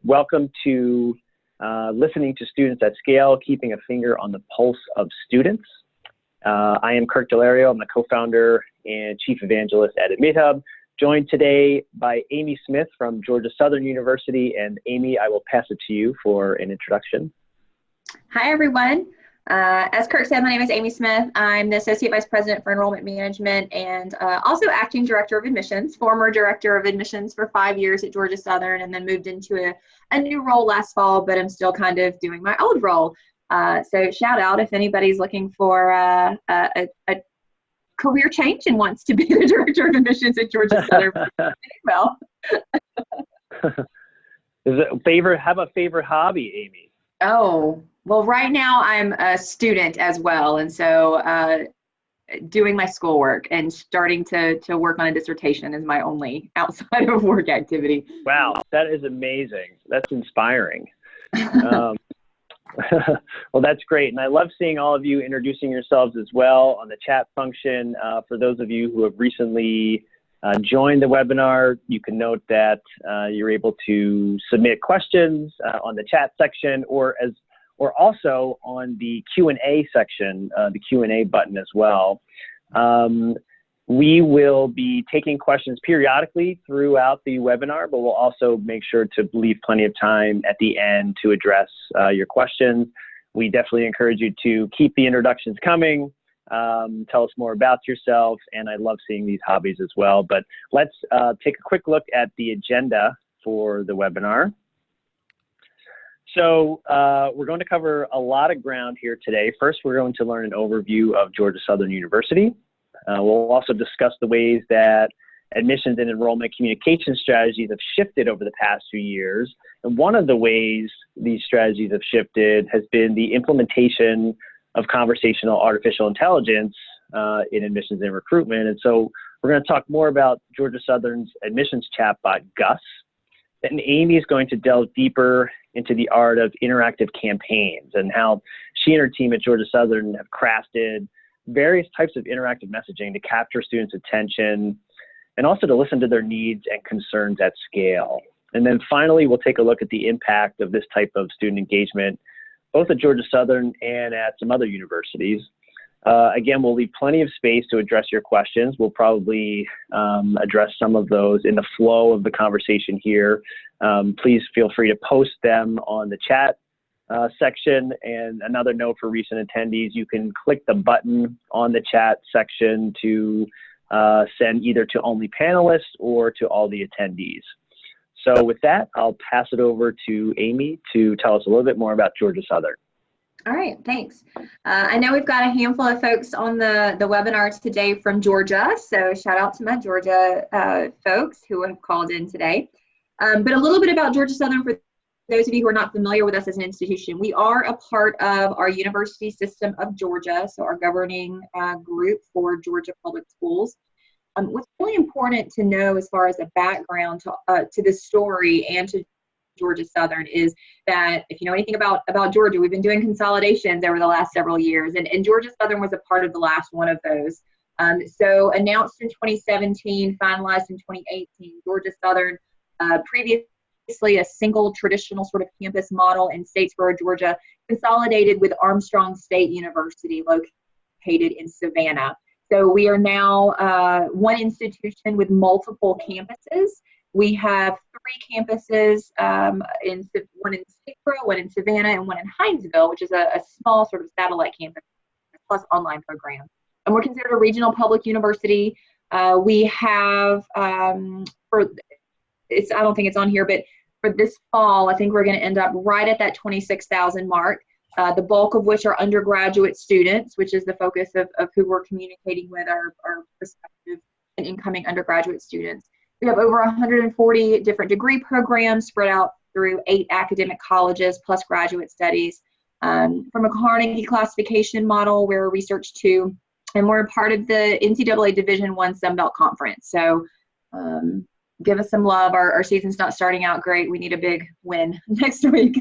Welcome to Listening to Students at Scale, Keeping a Finger on the Pulse of Students. I am Kirk Daulerio. I'm the co-founder and chief evangelist at AdmitHub, joined today by Amy Smith from Georgia Southern University. And Amy, I will pass it to you for an introduction. Hi, everyone. As Kirk said, my name is Amy Smith. I'm the Associate Vice President for Enrollment Management and also Acting Director of Admissions, former Director of Admissions for 5 years at Georgia Southern, and then moved into a new role last fall, but I'm still kind of doing my old role. So shout out if anybody's looking for a career change and wants to be the Director of Admissions at Georgia Southern. Well. Have a favorite hobby, Amy? Oh, well, right now I'm a student as well. And so doing my schoolwork and starting to work on a dissertation is my only outside of work activity. Wow, that is amazing. That's inspiring. Well, that's great. And I love seeing all of you introducing yourselves as well on the chat function. For those of you who have recently joined the webinar, you can note that you're able to submit questions on the chat section or also on the Q&A section, the Q&A button as well. We will be taking questions periodically throughout the webinar, but we'll also make sure to leave plenty of time at the end to address your questions. We definitely encourage you to keep the introductions coming. Tell us more about yourself, and I love seeing these hobbies as well. But let's take a quick look at the agenda for the webinar. So we're going to cover a lot of ground here today. First, we're going to learn an overview of Georgia Southern University. We'll also discuss the ways that admissions and enrollment communication strategies have shifted over the past few years. And one of the ways these strategies have shifted has been the implementation of conversational artificial intelligence in admissions and recruitment. And so we're going to talk more about Georgia Southern's admissions chatbot, Gus. And Amy is going to delve deeper into the art of interactive campaigns and how she and her team at Georgia Southern have crafted various types of interactive messaging to capture students' attention and also to listen to their needs and concerns at scale. And then finally, we'll take a look at the impact of this type of student engagement, both at Georgia Southern and at some other universities. Again, we'll leave plenty of space to address your questions. We'll probably address some of those in the flow of the conversation here. Please feel free to post them on the chat section. And another note for recent attendees, you can click the button on the chat section to send either to only panelists or to all the attendees. So with that, I'll pass it over to Amy to tell us a little bit more about Georgia Southern. All right, thanks. I know we've got a handful of folks on the webinar today from Georgia, so shout out to my Georgia folks who have called in today. But a little bit about Georgia Southern for those of you who are not familiar with us as an institution. We are a part of our University System of Georgia, so our governing group for Georgia Public Schools. What's really important to know as far as a background to this story and to Georgia Southern is that if you know anything about Georgia, we've been doing consolidations over the last several years, and Georgia Southern was a part of the last one of those. So announced in 2017, finalized in 2018, Georgia Southern, previously a single traditional sort of campus model in Statesboro, Georgia, consolidated with Armstrong State University located in Savannah. So we are now one institution with multiple campuses. We have 3 campuses, one in Statesboro, one in Savannah, and one in Hinesville, which is a small sort of satellite campus plus online program. And we're considered a regional public university. We have, I don't think it's on here, but for this fall, I think we're going to end up right at that 26,000 mark, the bulk of which are undergraduate students, which is the focus of who we're communicating with, our prospective and incoming undergraduate students. We have over 140 different degree programs spread out through 8 academic colleges plus graduate studies. From a Carnegie classification model, we're a Research 2, and we're a part of the NCAA Division I Sunbelt Conference. So give us some love. Our season's not starting out great. We need a big win next week.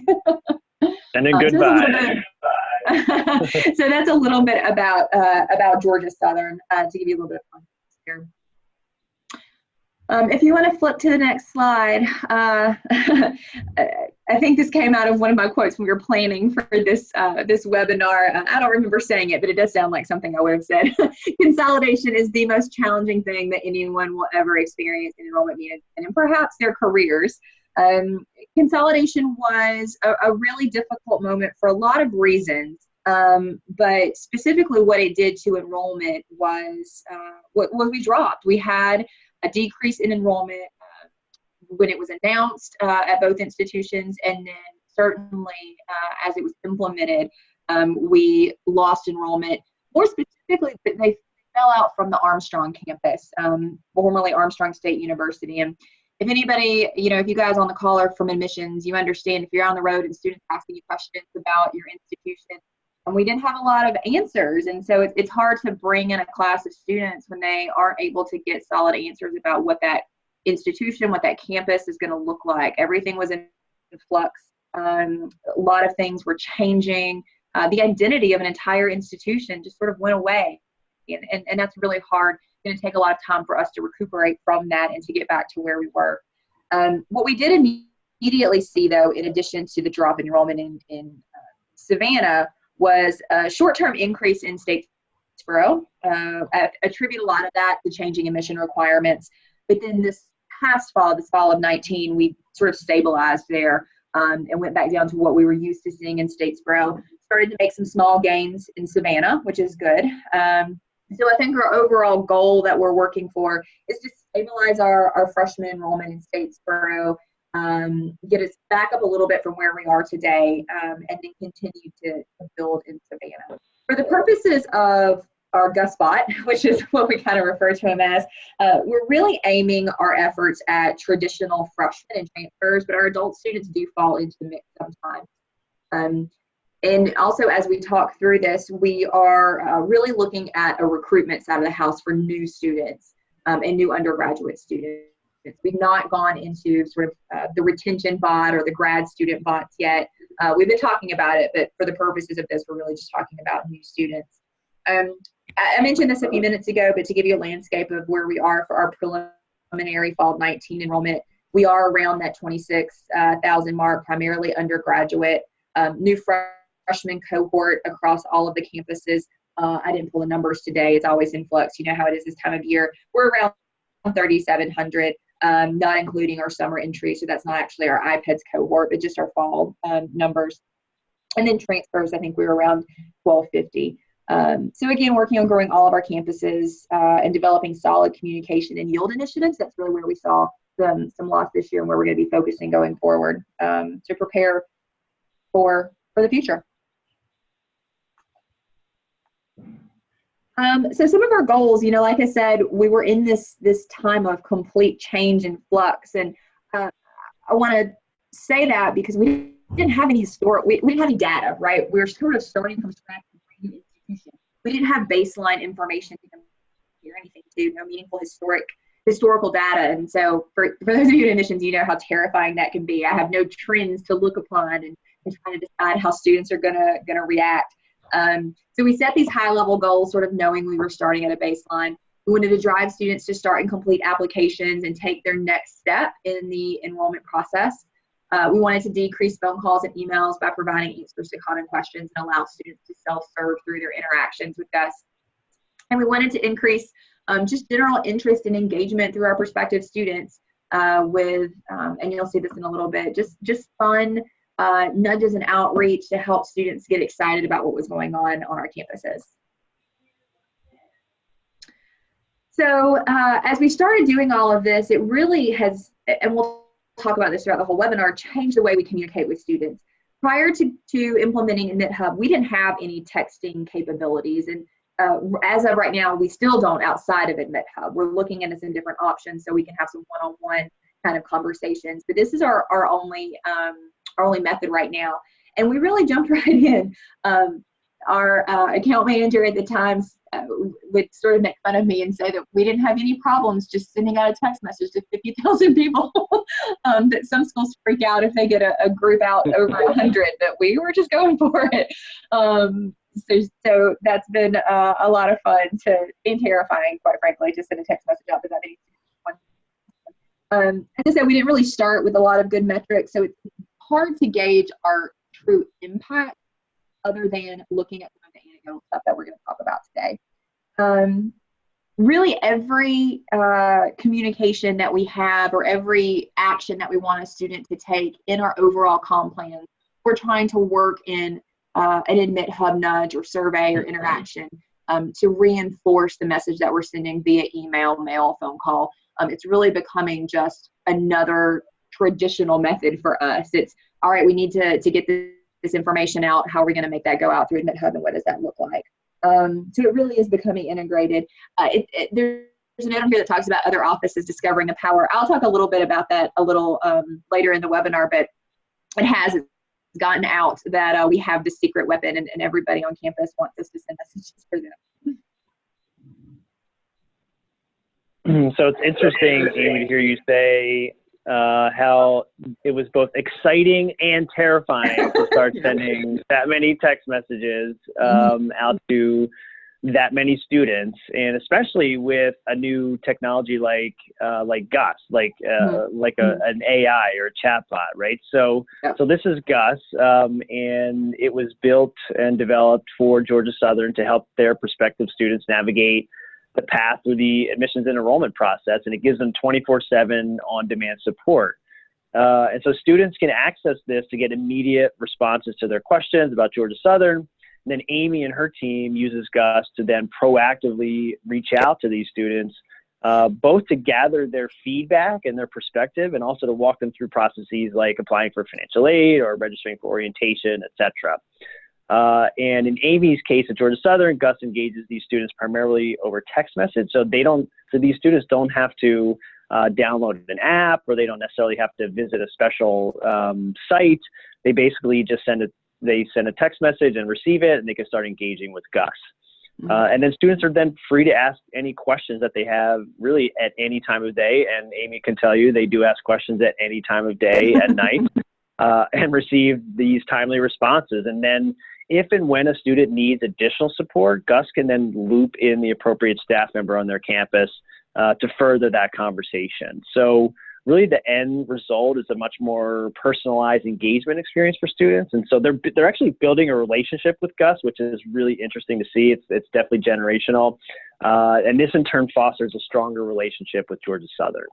And then goodbye. So that's a little bit about Georgia Southern to give you a little bit of context here. If you want to flip to the next slide, I think this came out of one of my quotes when we were planning for this webinar. I don't remember saying it, but it does sound like something I would have said. Consolidation is the most challenging thing that anyone will ever experience in enrollment management and perhaps their careers. Consolidation was a really difficult moment for a lot of reasons. But specifically what it did to enrollment was what we dropped. We had a decrease in enrollment when it was announced at both institutions, and then certainly as it was implemented, we lost enrollment. More specifically, they fell out from the Armstrong campus, formerly Armstrong State University. And if anybody, if you guys on the call are from admissions, you understand if you're on the road and students asking you questions about your institution, and we didn't have a lot of answers. And so it's hard to bring in a class of students when they aren't able to get solid answers about what that institution, what that campus is going to look like. Everything was in flux. A lot of things were changing. The identity of an entire institution just sort of went away. And that's really hard. It's going to take a lot of time for us to recuperate from that and to get back to where we were. What we did immediately see, though, in addition to the drop in enrollment in Savannah, was a short-term increase in Statesboro. I attribute a lot of that to changing admission requirements. But then this fall of 19, we sort of stabilized there and went back down to what we were used to seeing in Statesboro. Started to make some small gains in Savannah, which is good. So I think our overall goal that we're working for is to stabilize our freshman enrollment in Statesboro, get us back up a little bit from where we are today, and then continue to build in Savannah. For the purposes of our Gus bot, which is what we kind of refer to him as, we're really aiming our efforts at traditional freshmen and transfers, but our adult students do fall into the mix sometimes. And also, as we talk through this, we are really looking at a recruitment side of the house for new students and new undergraduate students. We've not gone into sort of the retention bot or the grad student bots yet. We've been talking about it, but for the purposes of this, we're really just talking about new students. I mentioned this a few minutes ago, but to give you a landscape of where we are for our preliminary fall 19 enrollment, we are around that 26,000 mark, primarily undergraduate, new freshman cohort across all of the campuses. I didn't pull the numbers today. It's always in flux. You know how it is this time of year. We're around 3,700, not including our summer entry. So that's not actually our iPads cohort, but just our fall numbers. And then transfers, I think we were around 1,250. So again, working on growing all of our campuses and developing solid communication and yield initiatives. That's really where we saw some loss this year and where we're going to be focusing going forward to prepare for the future. So some of our goals, like I said, we were in this time of complete change and flux, and I want to say that because we didn't have any we didn't have any data, right? We were sort of starting from scratch with a brand new institution. We didn't have baseline information to compare anything to, no meaningful historical data, and so for those of you in admissions, you know how terrifying that can be. I have no trends to look upon and trying to decide how students are gonna react. So we set these high-level goals, sort of knowing we were starting at a baseline. We wanted to drive students to start and complete applications and take their next step in the enrollment process. We wanted to decrease phone calls and emails by providing answers to common questions and allow students to self-serve through their interactions with Gus. And we wanted to increase just general interest and engagement through our prospective students with, and you'll see this in a little bit, just fun nudges and outreach to help students get excited about what was going on our campuses. So as we started doing all of this, it really has, and we'll talk about this throughout the whole webinar, changed the way we communicate with students. Prior to implementing AdmitHub, we didn't have any texting capabilities, and as of right now, we still don't outside of AdmitHub. We're looking at some different options so we can have some one-on-one kind of conversations, but this is our only method right now. And we really jumped right in. Our account manager at the time would sort of make fun of me and say that we didn't have any problems just sending out a text message to 50,000 people, that some schools freak out if they get a group out over 100, but we were just going for it. So that's been a lot of fun and terrifying, quite frankly, to send a text message out to that many students As I said, we didn't really start with a lot of good metrics, so it's hard to gauge our true impact other than looking at some of the anecdotal stuff that we're going to talk about today. Really, every communication that we have or every action that we want a student to take in our overall comm plan, we're trying to work in an AdmitHub nudge or survey or interaction to reinforce the message that we're sending via email, mail, phone call. It's really becoming just another traditional method for us. It's, all right, we need to get this information out. How are we going to make that go out through AdmitHub, and what does that look like? So it really is becoming integrated. There's a note here that talks about other offices discovering the power. I'll talk a little bit about that a little later in the webinar, but it's gotten out that we have this secret weapon, and everybody on campus wants us to send messages for them. So it's interesting, Amy, to hear you say how it was both exciting and terrifying to start sending that many text messages out to that many students, and especially with a new technology like Gus, like an AI or a chatbot, right? So this is Gus, and it was built and developed for Georgia Southern to help their prospective students navigate the path through the admissions and enrollment process, and it gives them 24/7 on-demand support. And so students can access this to get immediate responses to their questions about Georgia Southern. And then Amy and her team uses Gus to then proactively reach out to these students, both to gather their feedback and their perspective, and also to walk them through processes like applying for financial aid or registering for orientation, etc. And in Amy's case at Georgia Southern, Gus engages these students primarily over text message. So these students don't have to download an app, or they don't necessarily have to visit a special site. They basically just send a text message and receive it, and they can start engaging with Gus. And then students are then free to ask any questions that they have really at any time of day. And Amy can tell you they do ask questions at any time of day at night and receive these timely responses. And then if and when a student needs additional support, Gus can then loop in the appropriate staff member on their campus to further that conversation. So really the end result is a much more personalized engagement experience for students. And so they're actually building a relationship with Gus, which is really interesting to see. It's definitely generational. And this in turn fosters a stronger relationship with Georgia Southern.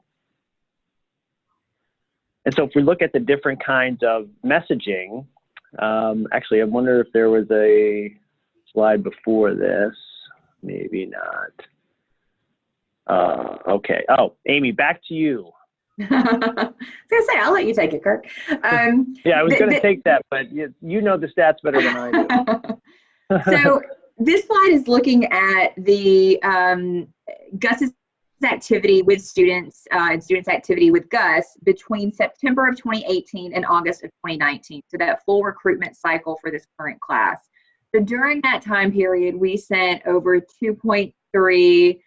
And so if we look at the different kinds of messaging, actually, I wonder if there was a slide before this. Maybe not. Okay. Oh, Amy, back to you. I was going to say, I'll let you take it, Kirk. Yeah, I was going to take that, but you know the stats better than I do. So this slide is looking at the Gus's activity with students and students' activity with Gus between September of 2018 and August of 2019. So that full recruitment cycle for this current class. So during that time period, we sent over 2.3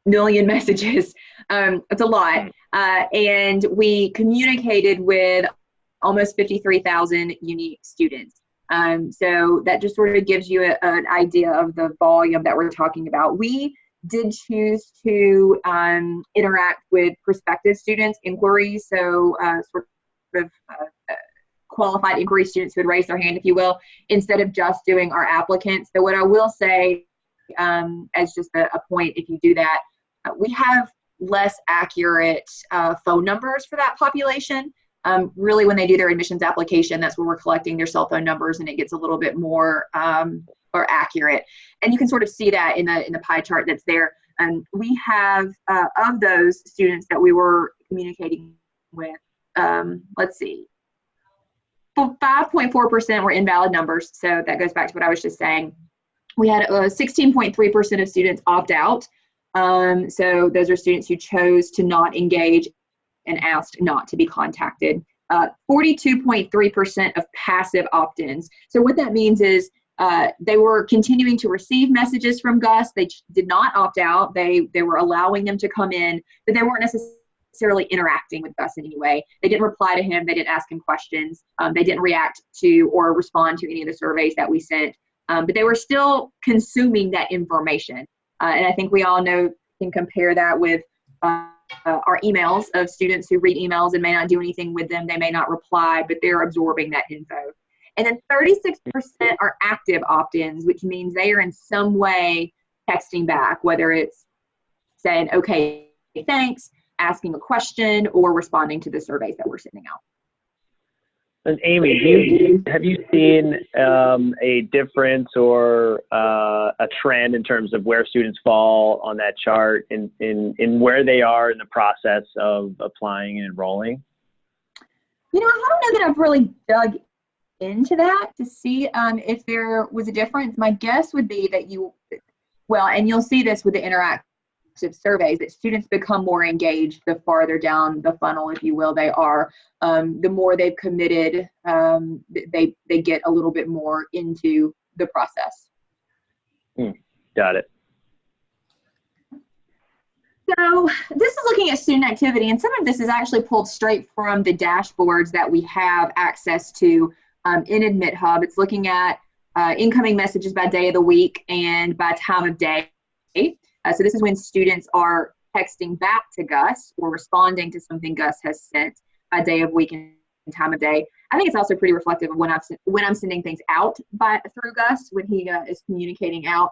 million messages. It's a lot. And we communicated with almost 53,000 unique students. So that just sort of gives you an idea of the volume that we're talking about. We did choose to interact with prospective students' inquiries, so sort of qualified inquiry students who would raise their hand, if you will, instead of just doing our applicants. So what I will say as just a point, if you do that, we have less accurate phone numbers for that population. Really, when they do their admissions application, that's where we're collecting their cell phone numbers, and it gets a little bit more or accurate. And you can sort of see that in the pie chart that's there. We have, of those students that we were communicating with, let's see, 5.4% were invalid numbers. So that goes back to what I was just saying. We had 16.3% of students opt out. So those are students who chose to not engage and asked not to be contacted. 42.3% of passive opt-ins. So what that means is they were continuing to receive messages from Gus. They did not opt out. They were allowing them to come in, but they weren't necessarily interacting with Gus in any way. They didn't reply to him. They didn't ask him questions. They didn't react to or respond to any of the surveys that we sent. But they were still consuming that information. And I think we all know, can compare that with are emails of students who read emails and may not do anything with them. They may not reply, but they're absorbing that info. And then 36% are active opt-ins, which means they are in some way texting back, whether it's saying, okay, thanks, asking a question, or responding to the surveys that we're sending out. And Amy, have you seen a difference or a trend in terms of where students fall on that chart in where they are in the process of applying and enrolling? You know, I don't know that I've really dug into that to see if there was a difference. My guess would be that and you'll see this with the interactive surveys, that students become more engaged the farther down the funnel, if you will, they are. The more they've committed, they get a little bit more into the process. Got it. So this is looking at student activity, and some of this is actually pulled straight from the dashboards that we have access to in AdmitHub. It's looking at incoming messages by day of the week and by time of day. So this is when students are texting back to Gus or responding to something Gus has sent by day of week and time of day. I think it's also pretty reflective of when I'm sending things out through Gus, when he is communicating out.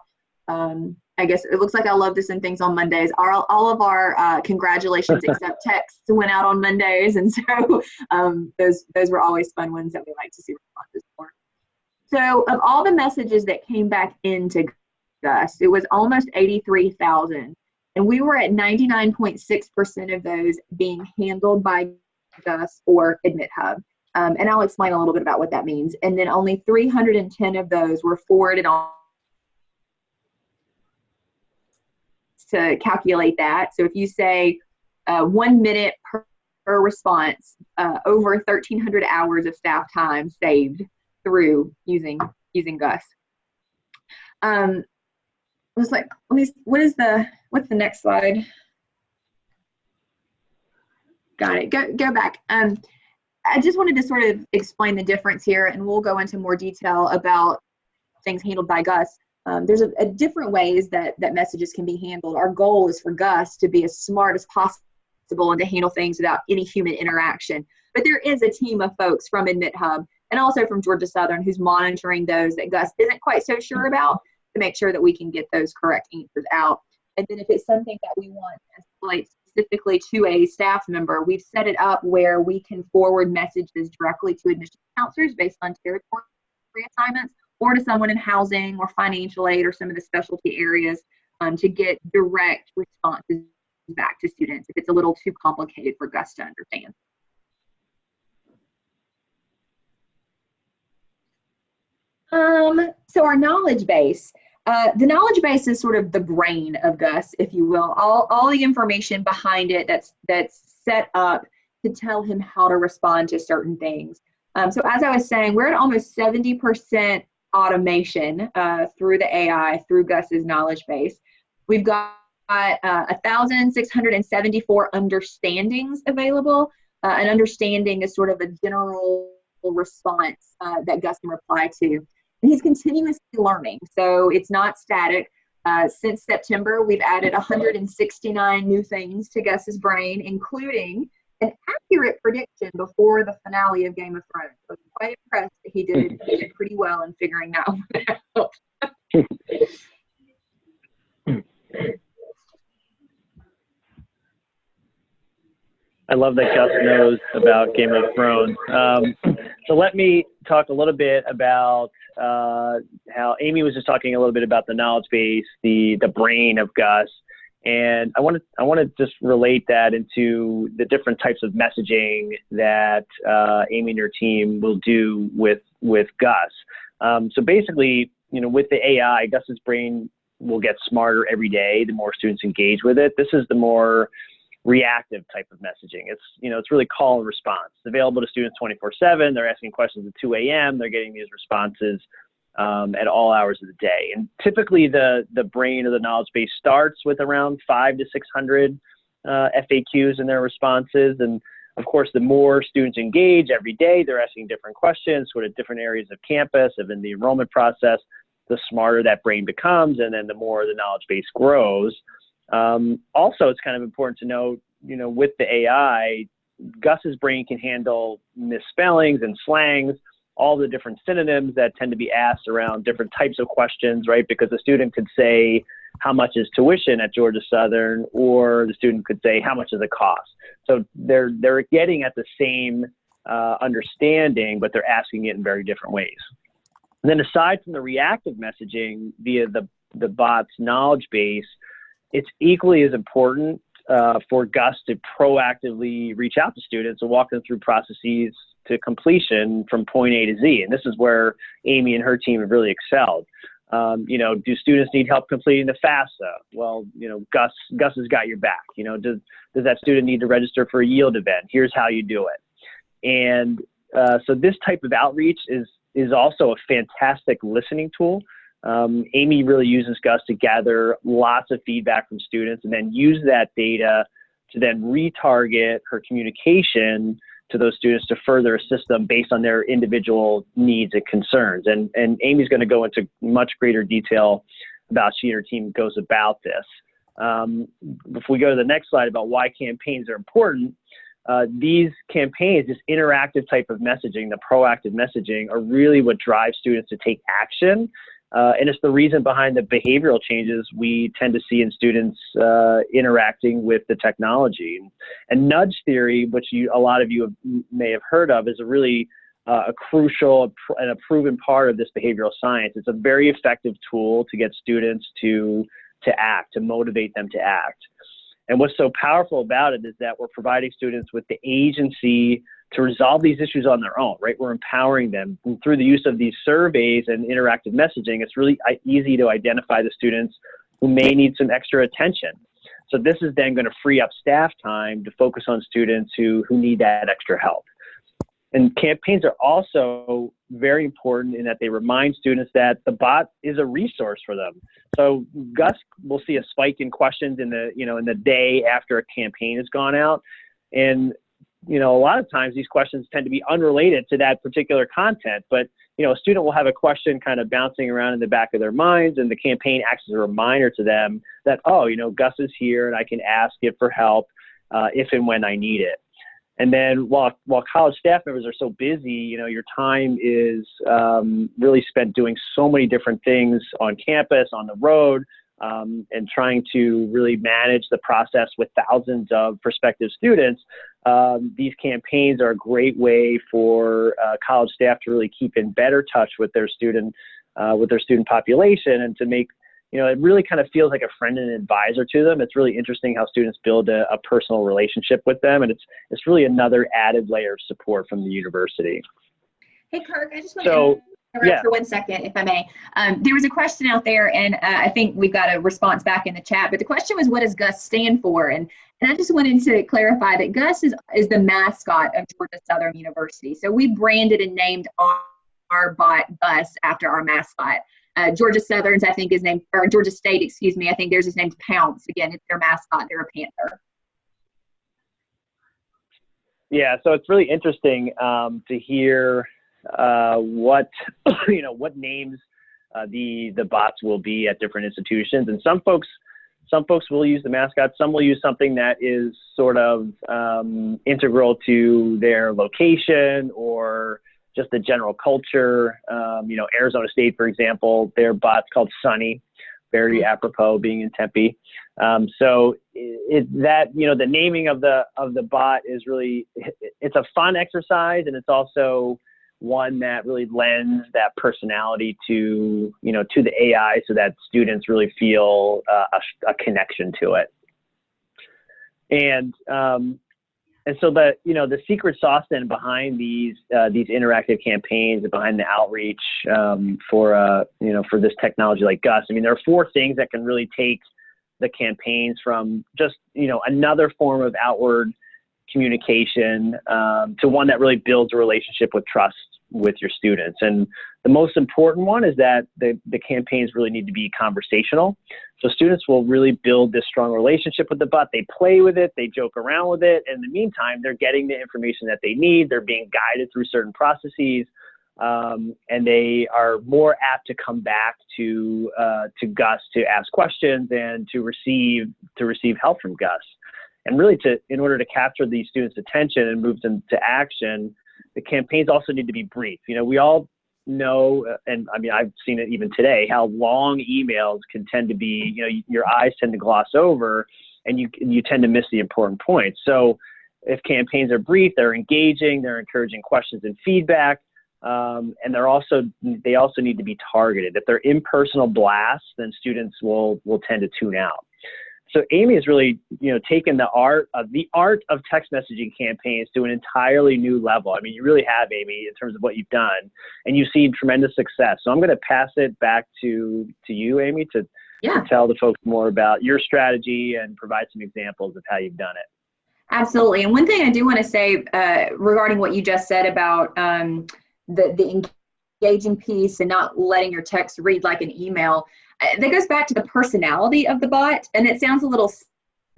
I guess it looks like I love to send things on Mondays. All of our congratulations accept texts went out on Mondays, and so those were always fun ones that we like to see responses for. So of all the messages that came back into Gus, it was almost 83,000, and we were at 99.6% of those being handled by Gus or AdmitHub. And I'll explain a little bit about what that means. And then only 310 of those were forwarded on to calculate that. So if you say 1 minute per response, over 1,300 hours of staff time saved through using Gus. I was like, what's the next slide? Got it. Go back. I just wanted to sort of explain the difference here, and we'll go into more detail about things handled by Gus. There's a different ways that messages can be handled. Our goal is for Gus to be as smart as possible and to handle things without any human interaction. But there is a team of folks from AdmitHub and also from Georgia Southern who's monitoring those that Gus isn't quite so sure about, to make sure that we can get those correct answers out. And then if it's something that we want to escalate specifically to a staff member, we've set it up where we can forward messages directly to admissions counselors based on territory assignments, or to someone in housing or financial aid or some of the specialty areas to get direct responses back to students if it's a little too complicated for Gus to understand. So our knowledge base. The knowledge base is sort of the brain of Gus, if you will. All the information behind it that's set up to tell him how to respond to certain things. So as I was saying, we're at almost 70% automation through the AI, through Gus's knowledge base. We've got 1,674 understandings available. An understanding is sort of a general response that Gus can reply to. And he's continuously learning, so it's not static. Since September, we've added 169 new things to Gus's brain, including an accurate prediction before the finale of Game of Thrones. I was quite impressed that he did pretty well in figuring that one out. I love that Gus knows about Game of Thrones. So let me talk a little bit about how Amy was just talking a little bit about the knowledge base, the brain of Gus, and I want to just relate that into the different types of messaging that Amy and her team will do with Gus. So basically, with the AI, Gus's brain will get smarter every day the more students engage with it. This is the more reactive type of messaging. It's really call and response. It's available to students 24/7. They're asking questions at 2 a.m. They're getting these responses at all hours of the day. And typically the brain of the knowledge base starts with around 500 to 600 FAQs in their responses. And of course, the more students engage every day, they're asking different questions, sort of different areas of campus, of in the enrollment process, the smarter that brain becomes, and then the more the knowledge base grows. Also, it's kind of important to note, with the AI, Gus's brain can handle misspellings and slangs, all the different synonyms that tend to be asked around different types of questions, right? Because a student could say, how much is tuition at Georgia Southern? Or the student could say, how much does it cost? So they're getting at the same understanding, but they're asking it in very different ways. And then aside from the reactive messaging via the bot's knowledge base, it's equally as important for Gus to proactively reach out to students and walk them through processes to completion from point A to Z. And this is where Amy and her team have really excelled. Do students need help completing the FAFSA? Well, Gus has got your back. Does that student need to register for a yield event? Here's how you do it. And so this type of outreach is also a fantastic listening tool. Amy really uses Gus to gather lots of feedback from students and then use that data to then retarget her communication to those students to further assist them based on their individual needs and concerns. And Amy's going to go into much greater detail about she and her team goes about this. If we go to the next slide about why campaigns are important, these campaigns, this interactive type of messaging, the proactive messaging, are really what drives students to take action. And it's the reason behind the behavioral changes we tend to see in students interacting with the technology. And nudge theory, which a lot of you may have heard of, is a really a crucial and a proven part of this behavioral science. It's a very effective tool to get students to act, to motivate them to act. And what's so powerful about it is that we're providing students with the agency to resolve these issues on their own, right? We're empowering them. And through the use of these surveys and interactive messaging, it's really easy to identify the students who may need some extra attention. So this is then going to free up staff time to focus on students who need that extra help. And campaigns are also very important in that they remind students that the bot is a resource for them. So Gus will see a spike in questions in the day after a campaign has gone out. And a lot of times these questions tend to be unrelated to that particular content, but a student will have a question kind of bouncing around in the back of their minds, and the campaign acts as a reminder to them that, Gus is here and I can ask it for help if and when I need it. And then while college staff members are so busy, your time is really spent doing so many different things on campus, on the road, and trying to really manage the process with thousands of prospective students. These campaigns are a great way for college staff to really keep in better touch with their student population, and to make it really kind of feels like a friend and advisor to them. It's really interesting how students build a personal relationship with them, and it's really another added layer of support from the university. Hey, Kirk, I just want to interrupt for 1 second, if I may. There was a question out there, and I think we've got a response back in the chat, but the question was, what does Gus stand for? And I just wanted to clarify that Gus is the mascot of Georgia Southern University. So we branded and named our bot Gus after our mascot. Georgia Southern's, I think, is named, or Georgia State, excuse me, I think theirs is named Pounce. Again, it's their mascot. They're a panther. Yeah, so it's really interesting to hear what names the bots will be at different institutions. And some folks will use the mascot. Some will use something that is sort of integral to their location or just the general culture. Arizona State, for example, their bot's called Sunny, very apropos being in Tempe. So the naming of the bot is really, it's a fun exercise, and it's also one that really lends that personality to the AI, so that students really feel a connection to it. And so the secret sauce then behind these interactive campaigns and behind the outreach for this technology like Gus, there are 4 things that can really take the campaigns from just another form of outward communication to one that really builds a relationship with trust with your students. And the most important one is that the campaigns really need to be conversational. So students will really build this strong relationship with the bot. They play with it, they joke around with it. In the meantime, they're getting the information that they need. They're being guided through certain processes, and they are more apt to come back to Gus to ask questions and to receive help from Gus. And really in order to capture these students' attention and move them to action, the campaigns also need to be brief. We all know, and I mean, I've seen it even today, how long emails can tend to be, your eyes tend to gloss over and you tend to miss the important points. So if campaigns are brief, they're engaging, they're encouraging questions and feedback, and they also need to be targeted. If they're impersonal blasts, then students will tend to tune out. So Amy has really, taken the art of text messaging campaigns to an entirely new level. I mean, you really have, Amy, in terms of what you've done, and you've seen tremendous success. So I'm going to pass it back to you, Amy, to tell the folks more about your strategy and provide some examples of how you've done it. Absolutely. And one thing I do want to say regarding what you just said about the engaging piece and not letting your text read like an email, that goes back to the personality of the bot. And it sounds a little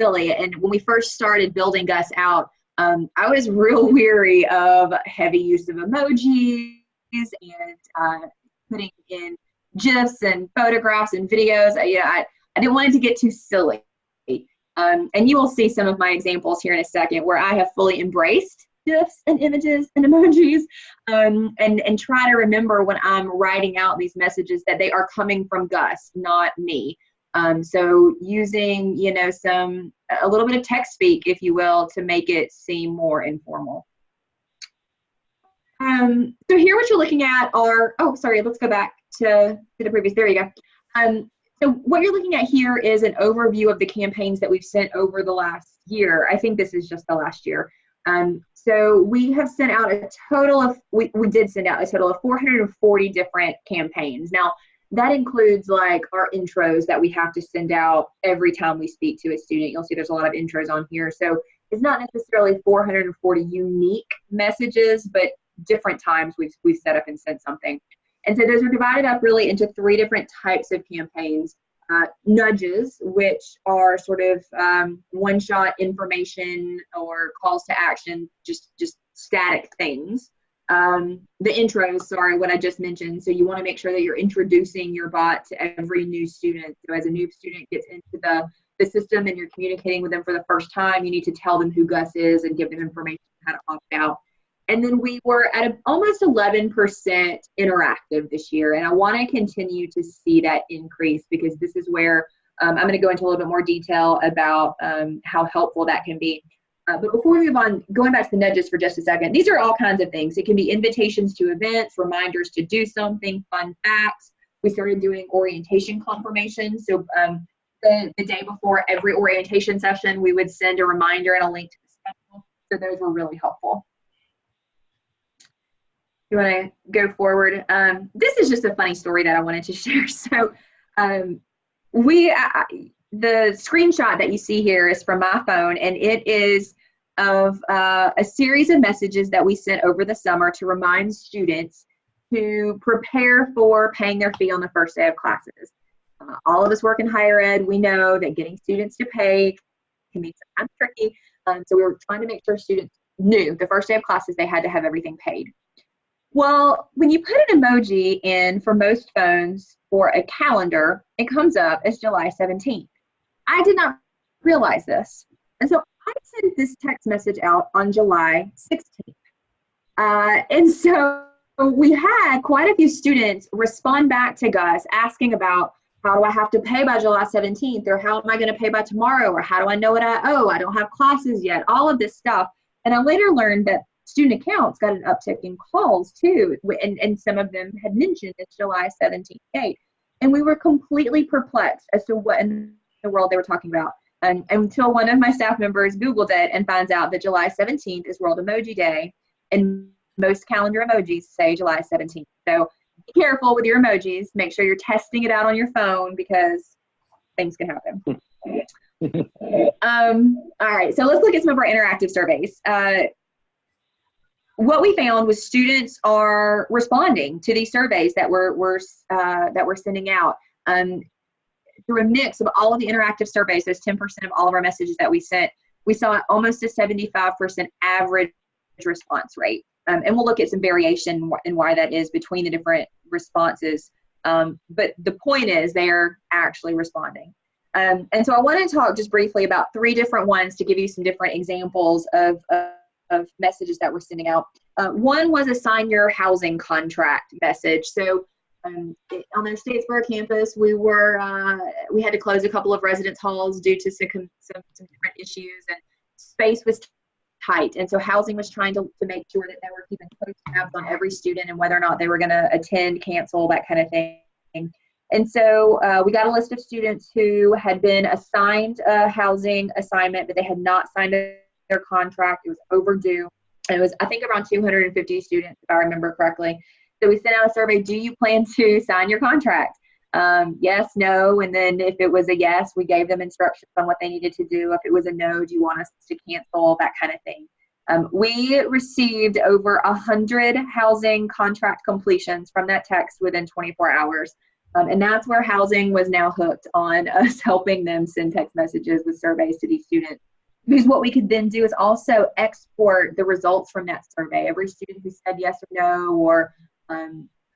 silly. And when we first started building Gus out, I was real weary of heavy use of emojis and putting in GIFs and photographs and videos. I didn't want it to get too silly. And you will see some of my examples here in a second where I have fully embraced GIFs and images and emojis, and try to remember when I'm writing out these messages that they are coming from Gus, not me. So using, a little bit of text speak, if you will, to make it seem more informal. So here what you're looking at are, let's go back to the previous, there you go. So what you're looking at here is an overview of the campaigns that we've sent over the last year. I think this is just the last year. So we have sent out a total of, we did send out a total of 440 different campaigns. Now, that includes like our intros that we have to send out every time we speak to a student. You'll see there's a lot of intros on here. So it's not necessarily 440 unique messages, but different times we've set up and sent something. And so those are divided up really into 3 different types of campaigns. Nudges, which are sort of one-shot information or calls to action, just static things. The intros, what I just mentioned. So you want to make sure that you're introducing your bot to every new student. So as a new student gets into the system and you're communicating with them for the first time, you need to tell them who Gus is and give them information on how to opt out. And then we were at almost 11% interactive this year. And I want to continue to see that increase because this is where I'm going to go into a little bit more detail about how helpful that can be. But before we move on, going back to the nudges for just a second, these are all kinds of things. It can be invitations to events, reminders to do something, fun facts. We started doing orientation confirmations. So the day before every orientation session, we would send a reminder and a link to the schedule. So those were really helpful. You want to go forward? This is just a funny story that I wanted to share. So the screenshot that you see here is from my phone, and it is of a series of messages that we sent over the summer to remind students to prepare for paying their fee on the first day of classes. All of us work in higher ed. We know that getting students to pay can be sometimes tricky. So we were trying to make sure students knew the first day of classes they had to have everything paid. Well, when you put an emoji in for most phones for a calendar, it comes up as July 17th. I did not realize this. And so I sent this text message out on July 16th. And so we had quite a few students respond back to Gus asking about, how do I have to pay by July 17th? Or how am I going to pay by tomorrow? Or how do I know what I owe? I don't have classes yet. All of this stuff. And I later learned that student accounts got an uptick in calls too, and some of them had mentioned it's July 17th date. And we were completely perplexed as to what in the world they were talking about. Until one of my staff members Googled it and finds out that July 17th is World Emoji Day, and most calendar emojis say July 17th. So be careful with your emojis. Make sure you're testing it out on your phone because things can happen. All right, so let's look at some of our interactive surveys. What we found was students are responding to these surveys that we're sending out through a mix of all of the interactive surveys. Those 10% of all of our messages that we sent, we saw almost a 75% average response rate. And we'll look at some variation in why that is between the different responses. But the point is they are actually responding. And so I want to talk just briefly about 3 different ones to give you some different examples of messages that we're sending out. One was a sign your housing contract message. So on the Statesboro campus, we had to close a couple of residence halls due to some different issues, and space was tight. And so housing was trying to make sure that they were keeping close tabs on every student and whether or not they were going to attend, cancel, that kind of thing. And so we got a list of students who had been assigned a housing assignment, but they had not signed their contract. It was overdue. And it was, I think, around 250 students, if I remember correctly. So we sent out a survey. Do you plan to sign your contract? Yes, no. And then if it was a yes, we gave them instructions on what they needed to do. If it was a no, do you want us to cancel? That kind of thing. We received over 100 housing contract completions from that text within 24 hours. And that's where housing was now hooked on us helping them send text messages with surveys to these students. Because what we could then do is also export the results from that survey. Every student who said yes or no, or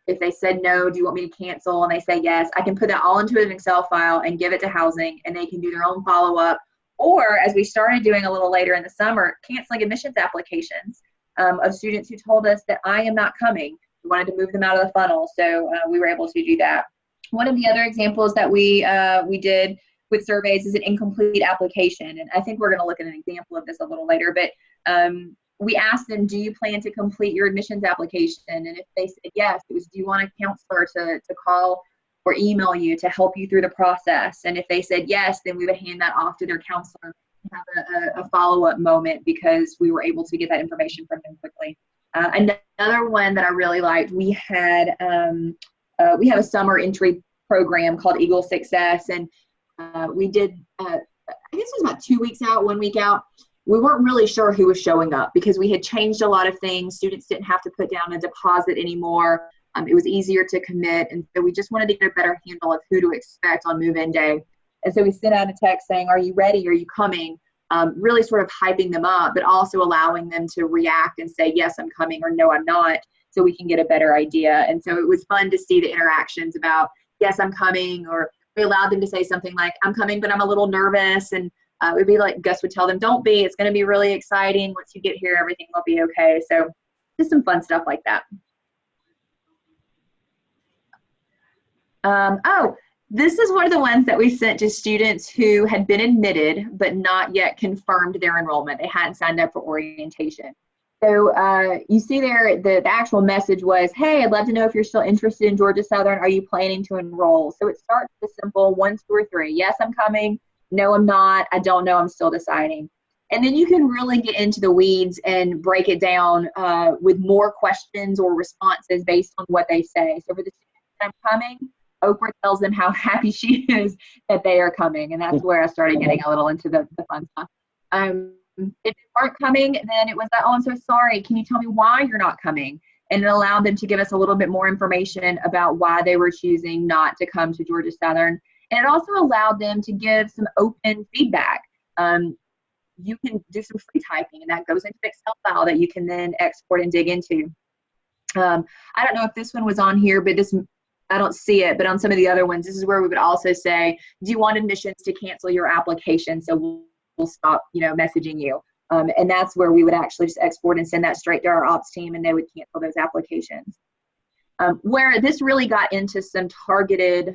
if they said no, do you want me to cancel? And they say yes, I can put that all into an Excel file and give it to housing, and they can do their own follow-up. Or, as we started doing a little later in the summer, canceling admissions applications of students who told us that I am not coming. We wanted to move them out of the funnel, so we were able to do that. One of the other examples that we did with surveys is an incomplete application. And I think we're going to look at an example of this a little later. But we asked them, do you plan to complete your admissions application? And if they said yes, it was, do you want a counselor to call or email you to help you through the process? And if they said yes, then we would hand that off to their counselor and have a follow-up moment, because we were able to get that information from them quickly. Another one that I really liked, we have a summer entry program called Eagle Success, and we did, I guess it was about 2 weeks out, 1 week out. We weren't really sure who was showing up because we had changed a lot of things. Students didn't have to put down a deposit anymore. It was easier to commit, and so we just wanted to get a better handle of who to expect on move-in day. And so we sent out a text saying, are you ready? Are you coming? Really sort of hyping them up, but also allowing them to react and say, yes, I'm coming, or no, I'm not, so we can get a better idea. And so it was fun to see the interactions about, yes, I'm coming, or we allowed them to say something like, I'm coming, but I'm a little nervous. And it would be like Gus would tell them, don't be, it's going to be really exciting. Once you get here, everything will be okay. So just some fun stuff like that. This is one of the ones that we sent to students who had been admitted but not yet confirmed their enrollment. They hadn't signed up for orientation. So you see there, the actual message was, hey, I'd love to know if you're still interested in Georgia Southern. Are you planning to enroll? So it starts with simple 1, 2, or 3. Yes, I'm coming. No, I'm not. I don't know. I'm still deciding. And then you can really get into the weeds and break it down with more questions or responses based on what they say. So for the students that I'm coming, Oprah tells them how happy she is that they are coming. And that's where I started getting a little into the fun stuff. If they weren't coming, then it was like, oh, I'm so sorry. Can you tell me why you're not coming? And it allowed them to give us a little bit more information about why they were choosing not to come to Georgia Southern. And it also allowed them to give some open feedback. You can do some free typing, and that goes into an Excel file that you can then export and dig into. I don't know if this one was on here, but I don't see it, but on some of the other ones, this is where we would also say, do you want admissions to cancel your application? So we'll stop, messaging you. And that's where we would actually just export and send that straight to our ops team, and they would cancel those applications. Where this really got into some targeted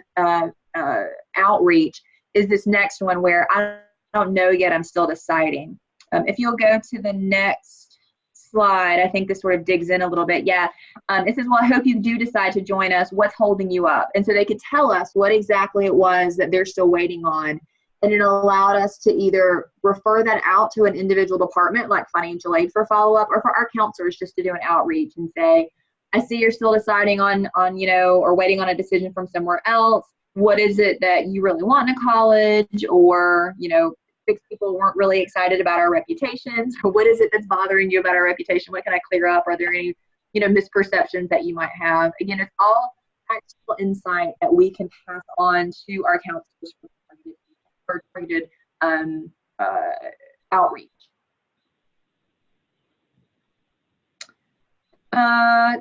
outreach is this next one where I don't know yet, I'm still deciding. If you'll go to the next slide, I think this sort of digs in a little bit. Yeah, it says, well, I hope you do decide to join us. What's holding you up? And so they could tell us what exactly it was that they're still waiting on. And it allowed us to either refer that out to an individual department like financial aid for follow-up, or for our counselors just to do an outreach and say, I see you're still deciding on or waiting on a decision from somewhere else. What is it that you really want in a college? Or, 6 people weren't really excited about our reputations. What is it that's bothering you about our reputation? What can I clear up? Are there any, misperceptions that you might have? Again, it's all actual insight that we can pass on to our counselors for targeted outreach. I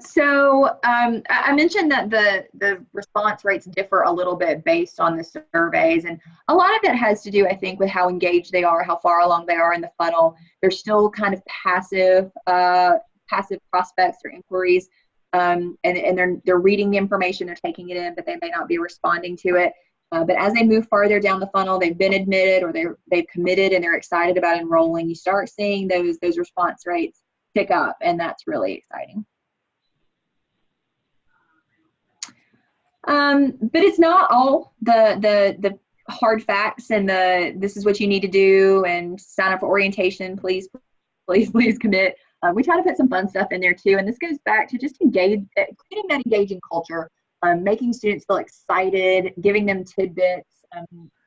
mentioned that the response rates differ a little bit based on the surveys, and a lot of it has to do, I think, with how engaged they are, how far along they are in the funnel. They're still kind of passive prospects or inquiries, and they're reading the information, they're taking it in, but they may not be responding to it. But as they move farther down the funnel, they've been admitted or they've committed and they're excited about enrolling. You start seeing those response rates pick up, and that's really exciting. But it's not all the hard facts and this is what you need to do and sign up for orientation, please commit. We try to put some fun stuff in there too, and this goes back to just creating that engaging culture, making students feel excited, giving them tidbits,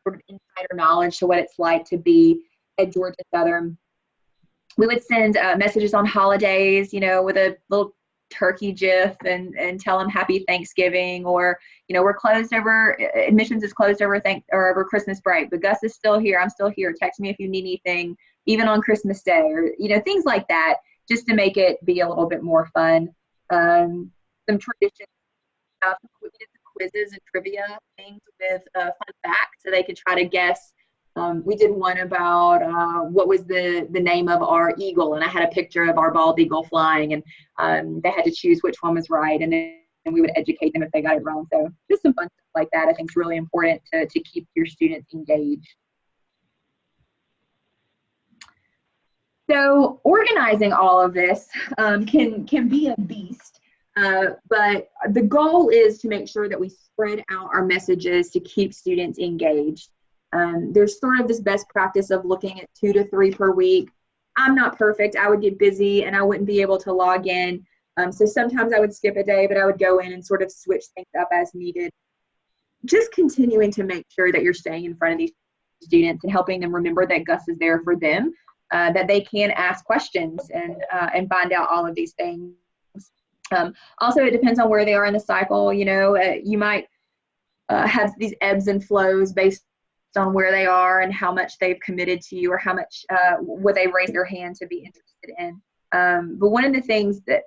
sort of insider knowledge to what it's like to be at Georgia Southern. We would send messages on holidays, with a little turkey gif and tell them happy Thanksgiving, or we're closed over, admissions is closed over Christmas break, but Gus is still here, I'm still here, text me if you need anything, even on Christmas Day, or things like that, just to make it be a little bit more fun. Some traditions, quizzes and trivia things with fun facts so they could try to guess. We did one about what was the name of our eagle, and I had a picture of our bald eagle flying, and they had to choose which one was right, and then we would educate them if they got it wrong. So just some fun stuff like that I think is really important to keep your students engaged. So organizing all of this can be a beast, but the goal is to make sure that we spread out our messages to keep students engaged. There's sort of this best practice of looking at 2 to 3 per week. I'm not perfect. I would get busy and I wouldn't be able to log in. So sometimes I would skip a day, but I would go in and sort of switch things up as needed. Just continuing to make sure that you're staying in front of these students and helping them remember that Gus is there for them, that they can ask questions and find out all of these things. Also, it depends on where they are in the cycle. You might have these ebbs and flows based on where they are and how much they've committed to you, or how much would they raise their hand to be interested in. But one of the things that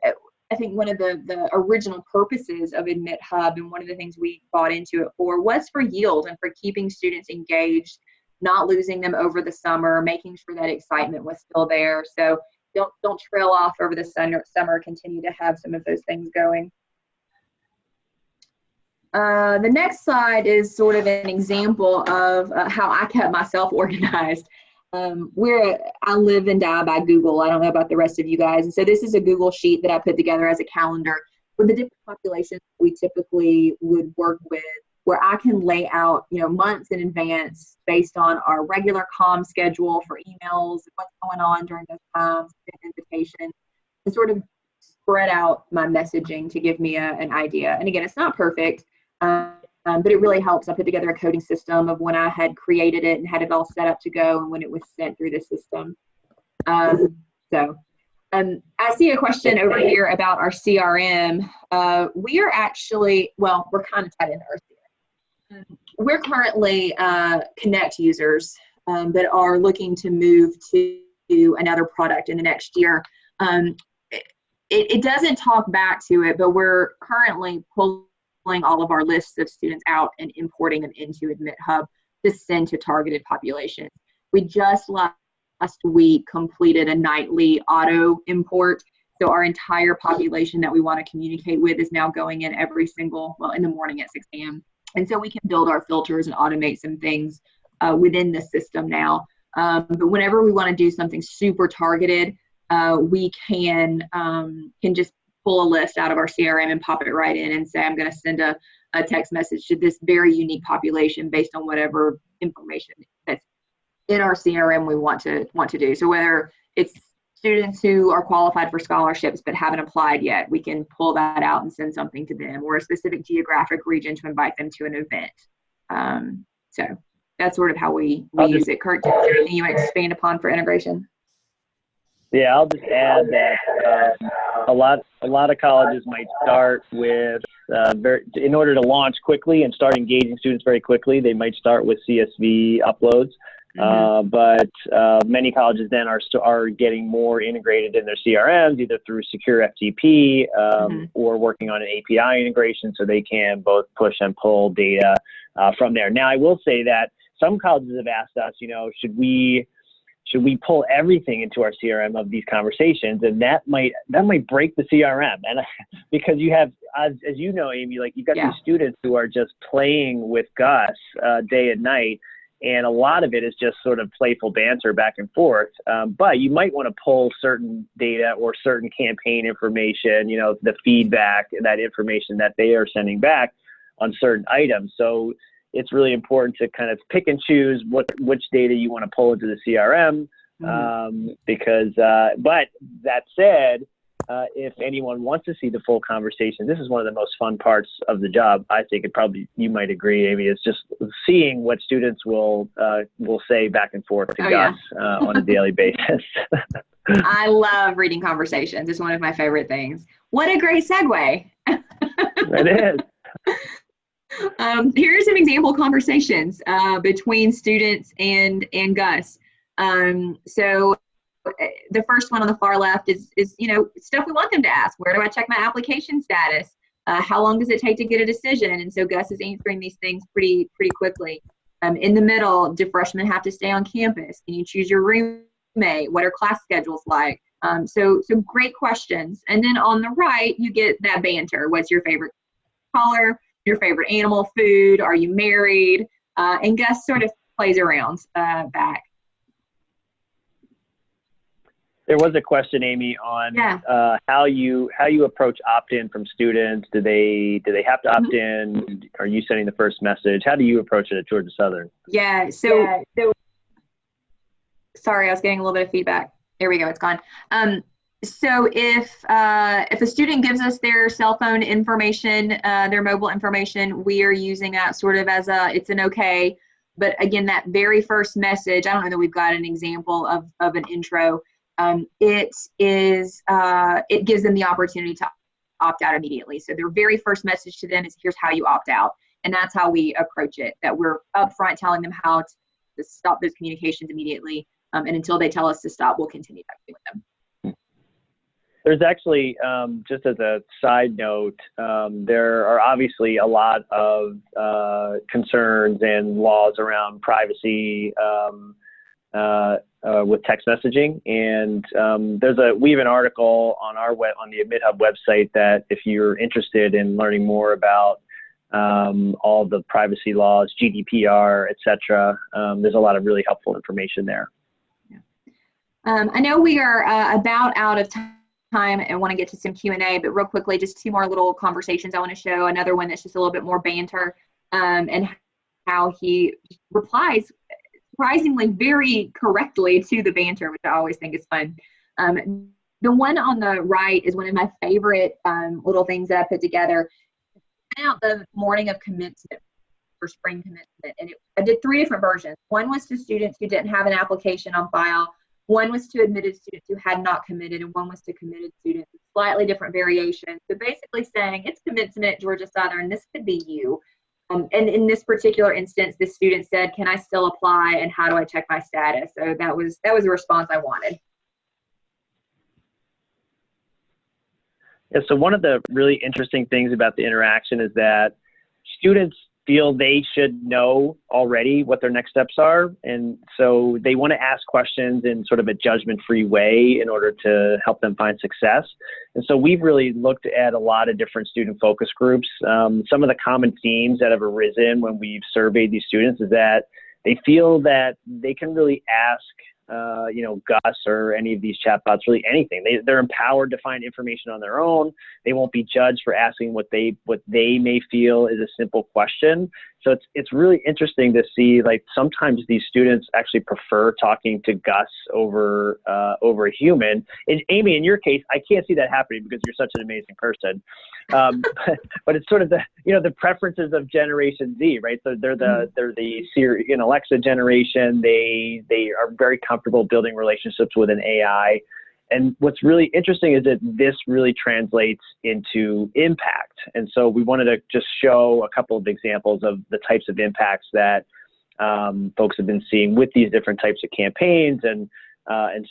I think one of the original purposes of AdmitHub, and one of the things we bought into it for, was for yield and for keeping students engaged, not losing them over the summer, making sure that excitement was still there. So don't trail off over the summer, continue to have some of those things going. The next slide is sort of an example of how I kept myself organized. I live and die by Google. I don't know about the rest of you guys. And so this is a Google sheet that I put together as a calendar with the different populations we typically would work with, where I can lay out, months in advance based on our regular comm schedule for emails, what's going on during those times, invitation, and sort of spread out my messaging to give me an idea. And again, it's not perfect. But it really helps. I put together a coding system of when I had created it and had it all set up to go, and when it was sent through the system. I see a question over here about our CRM. We are actually, we're kind of tied into our CRM. We're currently Connect users, but are looking to move to another product in the next year. It doesn't talk back to it, but we're currently pulling all of our lists of students out and importing them into AdmitHub to send to targeted populations. We just last week completed a nightly auto import. So our entire population that we want to communicate with is now going in in the morning at 6 a.m. And so we can build our filters and automate some things within the system now. But whenever we want to do something super targeted, we can just pull a list out of our CRM and pop it right in and say, I'm going to send a text message to this very unique population based on whatever information that's in our CRM we want to do. So whether it's students who are qualified for scholarships but haven't applied yet, we can pull that out and send something to them, or a specific geographic region to invite them to an event. So that's sort of how we use it. Kirk, is there anything you want to expand upon for integration? Yeah, I'll just add that a lot of colleges might start with, in order to launch quickly and start engaging students very quickly, they might start with CSV uploads. But many colleges then are getting more integrated in their CRMs, either through secure FTP or working on an API integration, so they can both push and pull data from there. Now, I will say that some colleges have asked us, should we pull everything into our CRM of these conversations? And that might break the CRM. And because you have, as you know, Amy, like you've got these students who are just playing with Gus day and night. And a lot of it is just sort of playful banter back and forth. But you might want to pull certain data or certain campaign information, the feedback, that information that they are sending back on certain items. So it's really important to kind of pick and choose which data you want to pull into the CRM. Because, but that said, if anyone wants to see the full conversation, this is one of the most fun parts of the job. I think you might agree, Amy, is just seeing what students will say back and forth to Gus on a daily basis. I love reading conversations. It's one of my favorite things. What a great segue. It is. Here are some example conversations between students and Gus. So the first one on the far left is stuff we want them to ask. Where do I check my application status? How long does it take to get a decision? And so Gus is answering these things pretty quickly. In the middle, do freshmen have to stay on campus? Can you choose your roommate? What are class schedules like? So great questions. And then on the right, you get that banter. What's your favorite color? Your favorite animal, food? Are you married? And Gus sort of plays around back. There was a question, Amy, on how you approach opt-in from students. Do they have to opt in? Are you sending the first message? How do you approach it at Georgia Southern? So sorry, I was getting a little bit of feedback. There we go, it's gone. So if a student gives us their cell phone information, their mobile information, we are using that sort of as it's an okay. But again, that very first message, I don't know that we've got an example of an intro. It gives them the opportunity to opt out immediately. So their very first message to them is, here's how you opt out. And that's how we approach it, that we're upfront telling them how to stop those communications immediately. And until they tell us to stop, we'll continue texting with them. There's actually, just as a side note, there are obviously a lot of concerns and laws around privacy with text messaging, and we have an article on on the AdmitHub website that if you're interested in learning more about all the privacy laws, GDPR, etc., there's a lot of really helpful information there. I know we are about out of time. I want to get to some Q&A, but real quickly, just two more little conversations I want to show. Another one that's just a little bit more banter, and how he replies surprisingly very correctly to the banter, which I always think is fun. The one on the right is one of my favorite little things that I put together. Out the morning of commencement, for spring commencement, and I did 3 different versions. One was to students who didn't have an application on file. One was to admitted students who had not committed, and one was to committed students, slightly different variations. So basically saying, it's commencement at Georgia Southern, this could be you. And in this particular instance, the student said, can I still apply, and how do I check my status? So that was the response I wanted. Yeah, so one of the really interesting things about the interaction is that students feel they should know already what their next steps are. And so they want to ask questions in sort of a judgment-free way in order to help them find success. And so we've really looked at a lot of different student focus groups. Some of the common themes that have arisen when we've surveyed these students is that they feel that they can really ask Gus or any of these chatbots, really anything. They're empowered to find information on their own. They won't be judged for asking what they may feel is a simple question. So it's really interesting to see, like, sometimes these students actually prefer talking to Gus over a human. And Amy, in your case, I can't see that happening because you're such an amazing person. But it's sort of the preferences of Generation Z, right? So they're the Siri, Alexa generation. They are very comfortable building relationships with an AI. And what's really interesting is that this really translates into impact. And so we wanted to just show a couple of examples of the types of impacts that folks have been seeing with these different types of campaigns and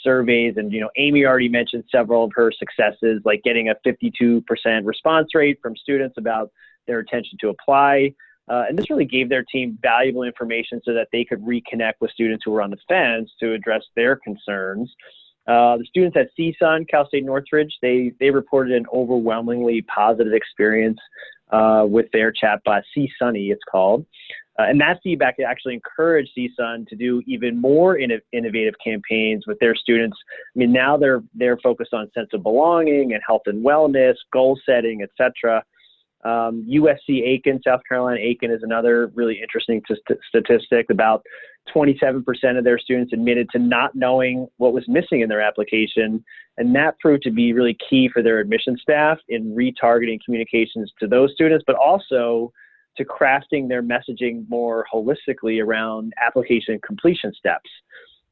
surveys. And, Amy already mentioned several of her successes, like getting a 52% response rate from students about their intention to apply. And this really gave their team valuable information so that they could reconnect with students who were on the fence to address their concerns. The students at CSUN, Cal State Northridge, they reported an overwhelmingly positive experience with their chatbot, CSUNny, it's called. And that feedback actually encouraged CSUN to do even more innovative campaigns with their students. I mean, now they're focused on sense of belonging and health and wellness, goal setting, etc. USC Aiken, South Carolina Aiken is another really interesting statistic. About 27% of their students admitted to not knowing what was missing in their application, and that proved to be really key for their admission staff in retargeting communications to those students, but also to crafting their messaging more holistically around application completion steps.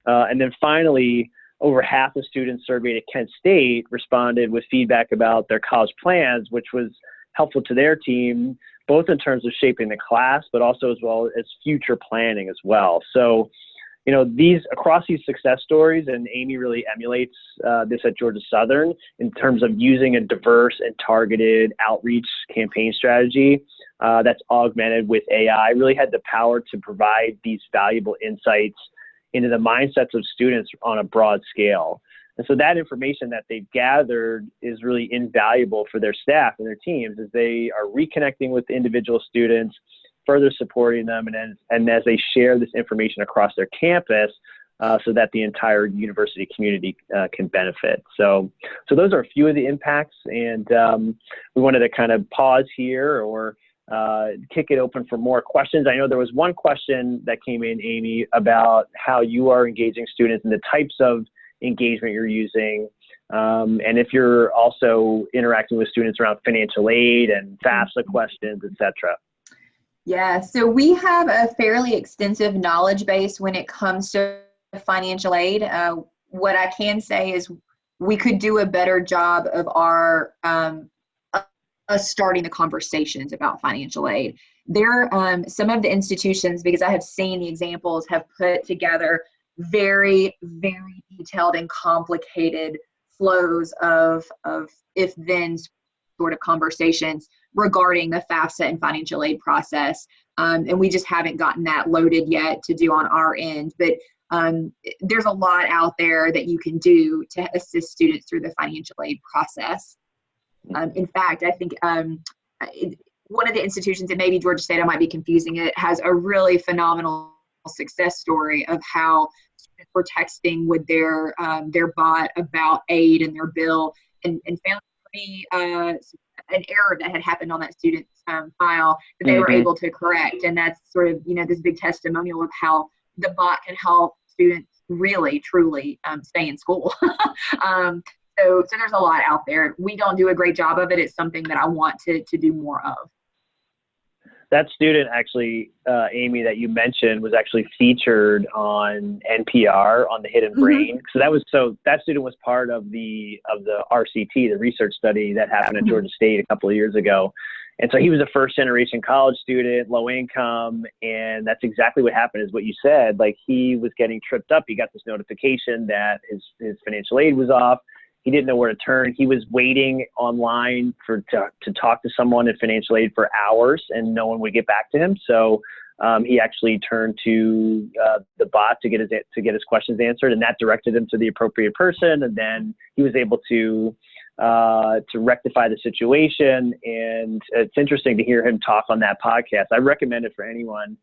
And then finally, over half the students surveyed at Kent State responded with feedback about their college plans, which was helpful to their team, both in terms of shaping the class, but also as well as future planning as well. So, across these success stories, and Amy really emulates this at Georgia Southern in terms of using a diverse and targeted outreach campaign strategy that's augmented with AI, really had the power to provide these valuable insights into the mindsets of students on a broad scale. And so that information that they've gathered is really invaluable for their staff and their teams as they are reconnecting with individual students, further supporting them, and as they share this information across their campus so that the entire university community can benefit. So those are a few of the impacts, and we wanted to kind of pause here or kick it open for more questions. I know there was one question that came in, Amy, about how you are engaging students and the types of engagement you're using, and if you're also interacting with students around financial aid and FAFSA questions, etc. Yeah, so we have a fairly extensive knowledge base when it comes to financial aid. What I can say is we could do a better job of our us starting the conversations about financial aid. There, some of the institutions, because I have seen the examples, have put together very, very detailed and complicated flows of if-then sort of conversations regarding the FAFSA and financial aid process. And we just haven't gotten that loaded yet to do on our end. But there's a lot out there that you can do to assist students through the financial aid process. In fact, I think one of the institutions, and maybe Georgia State, I might be confusing it, has a really phenomenal success story of how students were texting with their bot about aid and their bill, and found an error that had happened on that student's file that they were able to correct. And that's sort of, this big testimonial of how the bot can help students really, truly stay in school. So there's a lot out there. We don't do a great job of it. It's something that I want to do more of. That student actually, Amy, that you mentioned was actually featured on NPR on the Hidden Brain. So that student was part of the RCT, the research study that happened at Georgia State a couple of years ago. And so he was a first generation college student, low income, and that's exactly what happened, is what you said. Like, he was getting tripped up. He got this notification that his financial aid was off. He didn't know where to turn. He was waiting online to talk to someone at financial aid for hours, and no one would get back to him. So he actually turned to the bot to get his questions answered, and that directed him to the appropriate person. And then he was able to rectify the situation. And it's interesting to hear him talk on that podcast. I recommend it for anyone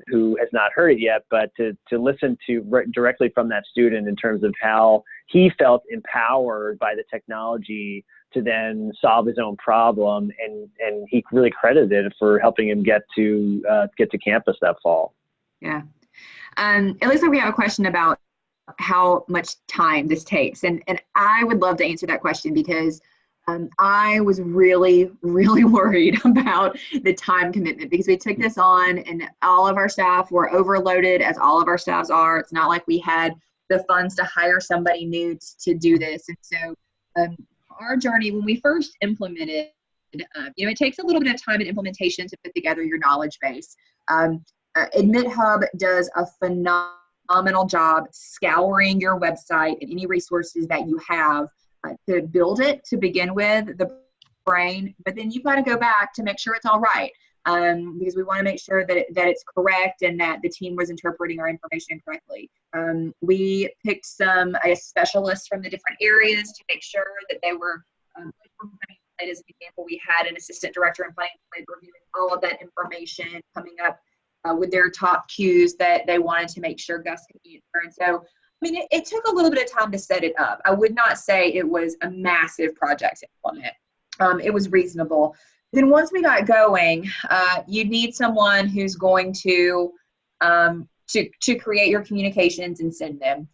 who has not heard it yet, but to listen to directly from that student in terms of how he felt empowered by the technology to then solve his own problem, and he really credited it for helping him get to campus that fall. Yeah. It looks like we have a question about how much time this takes, and I would love to answer that question, because I was really, really worried about the time commitment, because we took this on and all of our staff were overloaded, as all of our staffs are. It's not like we had the funds to hire somebody new to do this. And so our journey, when we first implemented, it takes a little bit of time and implementation to put together your knowledge base. AdmitHub does a phenomenal job scouring your website and any resources that you have to build it to begin with, the brain, but then you've got to go back to make sure it's all right, because we want to make sure that it's correct and that the team was interpreting our information correctly. We picked some specialists from the different areas to make sure that they were, as an example, we had an assistant director in finance reviewing all of that information, coming up with their top cues that they wanted to make sure Gus could answer. And so, I mean, it took a little bit of time to set it up. I would not say it was a massive project to implement. It was reasonable. Then once we got going, you need someone who's going to create your communications and send them.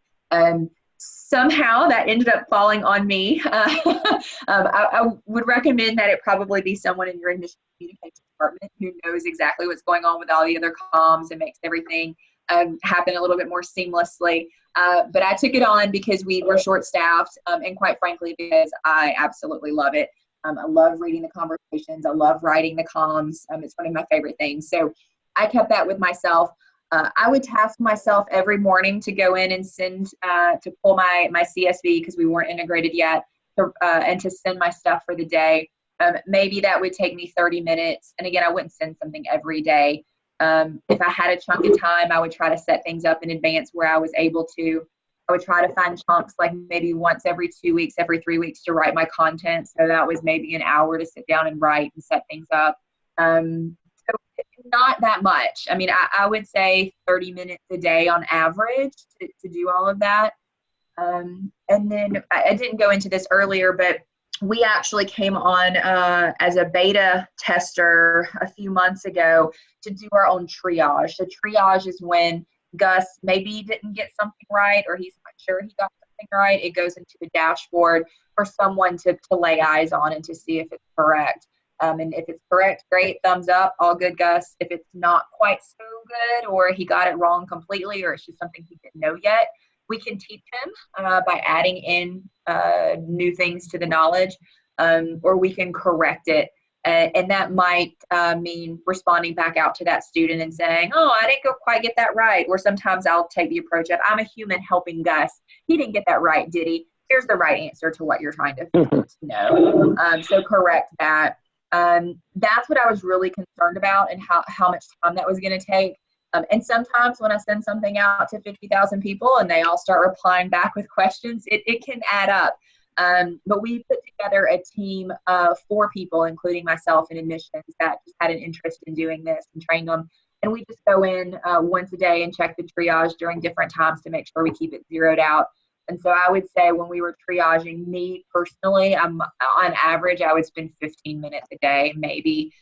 Somehow that ended up falling on me. I would recommend that it probably be someone in your admissions communications department who knows exactly what's going on with all the other comms and makes everything happen a little bit more seamlessly. But I took it on because we were short-staffed, and quite frankly, because I absolutely love it. I love reading the conversations. I love writing the comms. It's one of my favorite things. So I kept that with myself. I would task myself every morning to go in and send, to pull my CSV because we weren't integrated yet, and to send my stuff for the day. Maybe that would take me 30 minutes. And again, I wouldn't send something every day. If I had a chunk of time, I would try to set things up in advance where I was able to. I would try to find chunks like maybe once every 2 weeks, every 3 weeks to write my content. So that was maybe an hour to sit down and write and set things up. So not that much. I mean, I would say 30 minutes a day on average to do all of that. And then I didn't go into this earlier, but we actually came on as a beta tester a few months ago to do our own triage. So triage is when Gus maybe didn't get something right, or he's not sure he got something right. It goes into the dashboard for someone to lay eyes on and to see if it's correct. And if it's correct, great, thumbs up, all good, Gus. If it's not quite so good, or he got it wrong completely, or it's just something he didn't know yet, we can teach him by adding in new things to the knowledge, or we can correct it. And that might mean responding back out to that student and saying, oh, I didn't quite get that right. Or sometimes I'll take the approach of, I'm a human helping Gus. He didn't get that right, did he? Here's the right answer to what you're trying to know. So correct that. That's what I was really concerned about, and how much time that was going to take. And sometimes when I send something out to 50,000 people and they all start replying back with questions, it can add up. But we put together a team of 4 people, including myself in admissions, that just had an interest in doing this and trained them. And we just go in once a day and check the triage during different times to make sure we keep it zeroed out. And so I would say when we were triaging, me personally, on average, I would spend 15 minutes a day, maybe,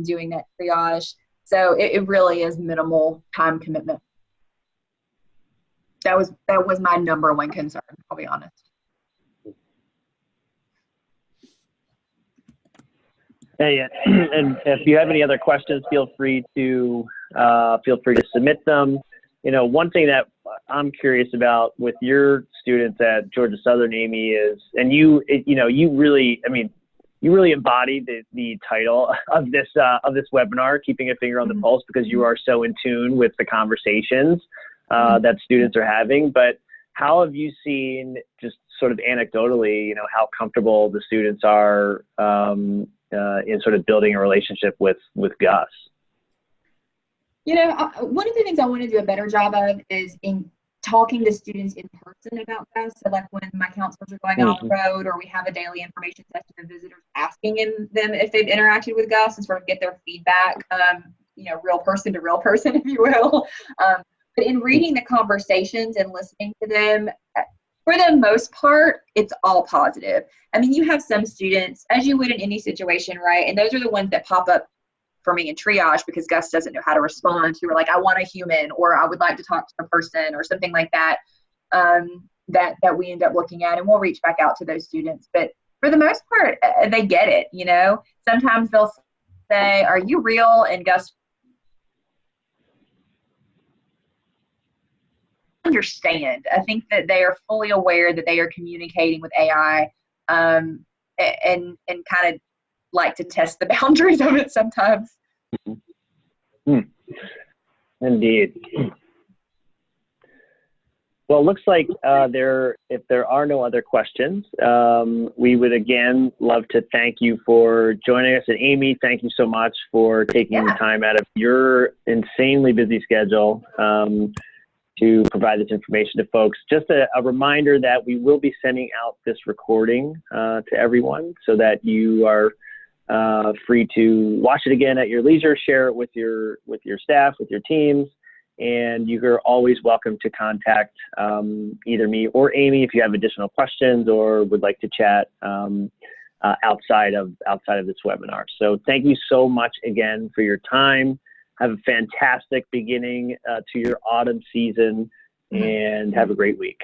doing that triage. So it really is minimal time commitment. That was my number one concern, I'll be honest. Hey, and if you have any other questions, feel free to submit them. You know, one thing that I'm curious about with your students at Georgia Southern, Amy, is, and you really embody the title of this webinar, keeping a finger on the pulse, because you are so in tune with the conversations that students are having. But how have you seen, just sort of anecdotally, you know, how comfortable the students are in sort of building a relationship with Gus? You know, one of the things I want to do a better job of is in talking to students in person about Gus. So like when my counselors are going out on the road, or we have a daily information session of visitors, asking them if they've interacted with Gus and sort of get their feedback, you know, real person to real person, if you will. But in reading the conversations and listening to them, for the most part, it's all positive. I mean, you have some students, as you would in any situation, right? And those are the ones that pop up for me in triage because Gus doesn't know how to respond, who are like, I want a human, or I would like to talk to a person, or something like that, that we end up looking at, and we'll reach back out to those students. But for the most part, they get it, you know? Sometimes they'll say, are you real? And Gus understand. I think that they are fully aware that they are communicating with AI, and kind of like to test the boundaries of it sometimes. Indeed. Well, it looks like if there are no other questions, we would again love to thank you for joining us. And Amy, thank you so much for taking the time out of your insanely busy schedule to provide this information to folks. Just a reminder that we will be sending out this recording to everyone so that you are free to watch it again at your leisure, share it with your staff, with your teams. And you're always welcome to contact either me or Amy if you have additional questions or would like to chat outside of this webinar. So thank you so much again for your time. Have a fantastic beginning to your autumn season and have a great week.